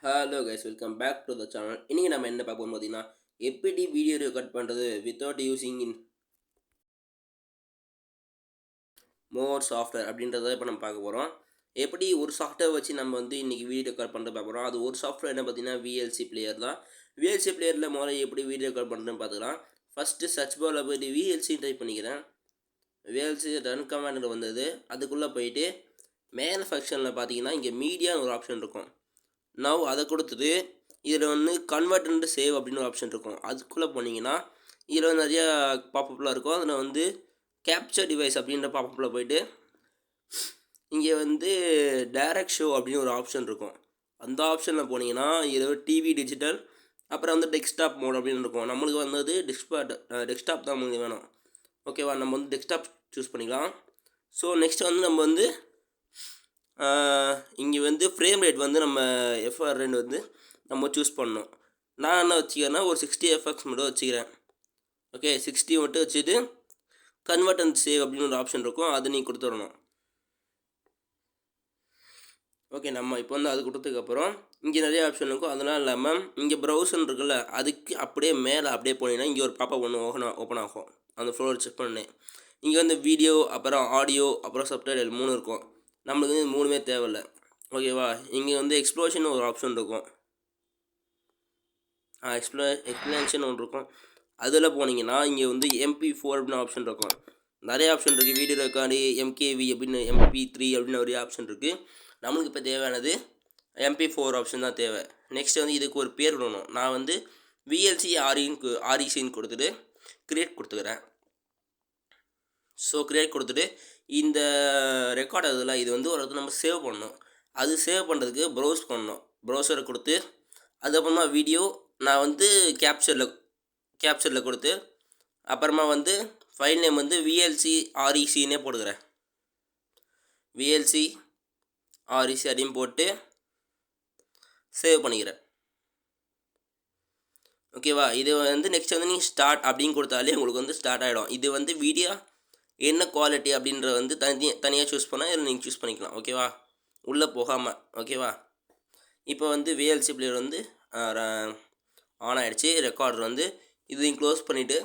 Hello guys, welcome back to the channel. இன்றைக்கி நம்ம என்ன பார்ப்போம் பார்த்தீங்கன்னா, எப்படி வீடியோ ரெக்கார்ட் பண்ணுறது without using in more software அப்படின்றத இப்போ நம்ம பார்க்க போகிறோம். எப்படி ஒரு சாஃப்ட்வேர் வச்சு நம்ம வந்து இன்றைக்கி வீடியோ ரெக்கார்ட் பண்ணுறது பார்க்க போகிறோம். அது ஒரு சாஃப்ட்வேர் என்ன பார்த்தீங்கன்னா விஎல்சி பிளேயர் தான். விஎல்சி பிளேயரில் முதல்ல எப்படி வீடியோ ரெக்கார்ட் பண்ணுறதுன்னு பார்த்துக்கலாம். ஃபஸ்ட்டு சர்ச் பாரில் போய்ட்டு விஎல்சி டைப் பண்ணிக்கிறேன். விஎல்சி ரன் கமாண்டில் வந்தது. அதுக்குள்ளே போயிட்டு மேல் ஃபங்க்ஷனில் பார்த்தீங்கன்னா இங்கே மீடியான்னு ஒரு ஆப்ஷன் இருக்கும். நவ் அதை கொடுத்துட்டு இதில் வந்து கன்வெர்ட் அண்ட் சேவ் அப்படின்னு ஒரு ஆப்ஷன் இருக்கும். அதுக்குள்ளே போனீங்கன்னா இதில் வந்து நிறையா பாப்பப்லாம் இருக்கும். அதில் வந்து கேப்சர் டிவைஸ் அப்படின்ற பாப்பப்பில் போயிட்டு இங்கே வந்து டைரக்ட் ஷோ அப்படின்னு ஒரு ஆப்ஷன் இருக்கும். அந்த ஆப்ஷனில் போனீங்கன்னா இதில் டிவி டிஜிட்டல் அப்புறம் வந்து டெஸ்க்டாப் மோட் அப்படின்னு இருக்கும். நம்மளுக்கு வந்தது டெஸ்க்டாப் தான் நம்மளுக்கு வேணும். ஓகேவா, நம்ம வந்து டெஸ்க்டாப் சூஸ் பண்ணிக்கலாம். ஸோ நெக்ஸ்ட் வந்து நம்ம வந்து இங்கே வந்து ஃப்ரேம் ரேட் வந்து நம்ம FR2 வந்து நம்ம சூஸ் பண்ணணும். நான் என்ன வச்சுக்கிறேன்னா ஒரு 60 FX மட்டும் வச்சுக்கிறேன். ஓகே, 60 மட்டும் வச்சுட்டு கன்வெர்ட் அண்ட் சேவ் அப்படின்னு ஒரு ஆப்ஷன் இருக்கும். அது நீங்கள் கொடுத்துடணும். ஓகே, நம்ம இப்போ வந்து அது கொடுத்ததுக்கப்புறம் இங்கே நிறைய ஆப்ஷன் இருக்கும். அதெல்லாம் இல்லாமல் இங்கே ப்ரௌசர் இருக்குல்ல, அதுக்கு அப்படியே மேலே அப்படியே போனீங்கன்னா இங்கே ஒரு பாப்பா ஒன்று ஓப்பன் ஆகும். அந்த ஃப்ளோர் செக் பண்ணேன். இங்கே வந்து வீடியோ அப்புறம் ஆடியோ அப்புறம் சப்டைட்டில் 3 இருக்கும். நம்மளுக்கு வந்து 3மே தேவையில்லை. ஓகேவா, இங்கே வந்து எக்ஸ்ப்ளோஷன் ஒரு ஆப்ஷன் இருக்கும். எக்ஸ்ப்ளனேஷன் ஒன்று இருக்கும். அதில் போனீங்கன்னா இங்கே வந்து MP4 அப்படின்னு ஆப்ஷன் இருக்கும். நிறைய ஆப்ஷன் இருக்குது. வீடியோ ரெக்கார்டு MKV அப்படின்னு MP3 அப்படின்னு நிறைய ஆப்ஷன் இருக்குது. நம்மளுக்கு இப்போ தேவையானது MP4 ஆப்ஷன் தான் தேவை. நெக்ஸ்ட் வந்து இதுக்கு ஒரு பேர் விடணும். நான் வந்து VLC RECன்னு கொடுத்துட்டு க்ரியேட் கொடுத்துக்கிறேன். ஸோ க்ரியேட் கொடுத்துட்டு இந்த ரெக்கார்ட் அதில் இது வந்து ஒரு இடத்துல நம்ம சேவ் பண்ணணும். அது சேவ் பண்ணுறதுக்கு பண்ணணும். ப்ரௌசரை கொடுத்து அதுக்கப்புறமா வீடியோ நான் வந்து கேப்சரில் கொடுத்து அப்புறமா வந்து ஃபைல் நேம் வந்து VLC RECன்னே போட்டுக்கிறேன். VLC REC அப்படின்னு போட்டு சேவ் பண்ணிக்கிறேன். ஓகேவா, இது வந்து நெக்ஸ்ட் வந்து நீங்கள் ஸ்டார்ட் அப்படின்னு கொடுத்தாலே உங்களுக்கு வந்து ஸ்டார்ட் ஆகிடும். இது வந்து வீடியோ என்ன குவாலிட்டி அப்படின்ற வந்து தனியாக சூஸ் பண்ணால் இதில் நீங்கள் சூஸ் பண்ணிக்கலாம். ஓகேவா, உள்ளே போகாமல். ஓகேவா, இப்போ வந்து VLC பிளேயர் வந்து ஆன் ஆகிடுச்சு. ரெக்கார்டர் வந்து இதையும் க்ளோஸ் பண்ணிவிட்டு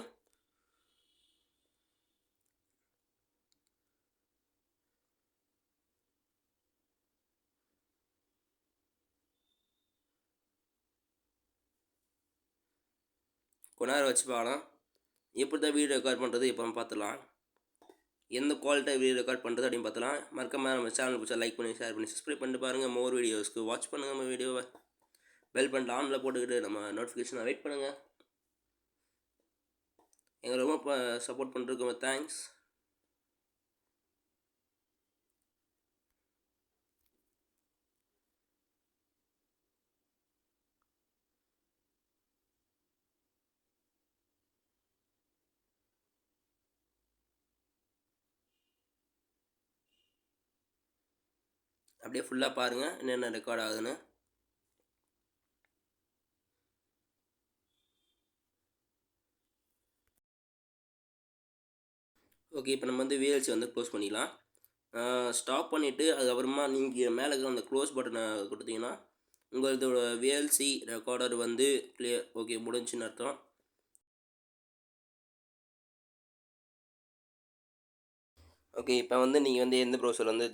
கொஞ்ச நேரம் வச்சு பார்க்கலாம். எப்படி தான் வீடியோ ரெக்கார்ட் பண்ணுறது இப்போ பார்த்துலாம். எந்த குவாலிட்டியாக வீடியோ ரெக்கார்ட் பண்ணுறது அப்படின்னு பார்த்தலாம். மறக்காமல் நம்ம சேனல் பிடிச்சா லைக் பண்ணி ஷேர் பண்ணி சப்ஸ்கிரைப் பண்ணிட்டு பாருங்கள். மோர் வீடியோஸ்க்கு வாட்ச் பண்ணுங்கள். நம்ம வீடியோவை பெல் பண்ணிட்டு ஆனில் போட்டுக்கிட்டு நம்ம நோட்டிஃபிகேஷனை வெயிட் பண்ணுங்கள். எங்களை ரொம்ப சப்போர்ட் பண்ணுறதுக்கு ரொம்ப தேங்க்ஸ். அப்படியே ஃபுல்லாக பாருங்கள் என்னென்ன ரெக்கார்ட் ஆகுதுன்னு. ஓகே, இப்போ நம்ம வந்து VLC வந்து க்ளோஸ் பண்ணிக்கலாம். ஸ்டாப் பண்ணிவிட்டு அதுக்கப்புறமா நீங்கள் மேலே இருக்கிற அந்த க்ளோஸ் பட்டனை கொடுத்தீங்கன்னா உங்களோட VLC ரெக்கார்டர் வந்து கிளியர். ஓகே, முடிஞ்சுன்னு அர்த்தம். ஓகே, இப்போ வந்து நீங்கள் வந்து எந்த ப்ரௌசர் வந்து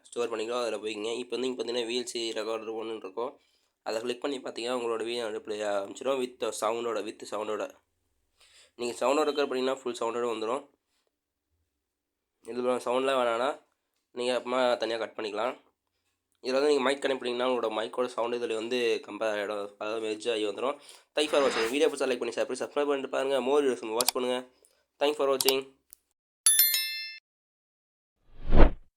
ஸ்டோர் பண்ணிங்களோ அதில் போய்க்கிங்க. இப்போ வந்து இங்கே பார்த்தீங்கன்னா VLC ரெக்கார்டர் ஒன்று இருக்கும். அதை கிளிக் பண்ணி பார்த்தீங்கன்னா உங்களோட வீடியோ ப்ளே ஆரம்பிச்சிடும் வித் சவுண்டோட. நீங்கள் சவுண்டோட ரெக்கார்ட் பண்ணிங்கன்னா ஃபுல் சவுண்டோட வந்துடும். இதில் சவுண்ட்லாம் வேணான்னா நீங்கள் அப்புறமா தனியாக கட் பண்ணிக்கலாம். இதில் வந்து நீங்கள் மைக் கனெக்ட் பண்ணிங்கன்னா உங்களோட மைக்கோட சவுண்டு இதில் வந்து கம்பேர் ஆகிடும். அதாவது மெர்ஜ் ஆகி வந்துடும். தேங்க்ஸ் ஃபார் வாட்சிங். வீடியோ பிடிச்சா லைக் பண்ணி ஷேர் பண்ணி சப்ஸ்கிரைப் பண்ணிட்டு பாருங்கள். மோர் வீடியோஸ் வாட்ச் பண்ணுங்கள். தேங்க்ஸ் ஃபார் வாட்சிங்.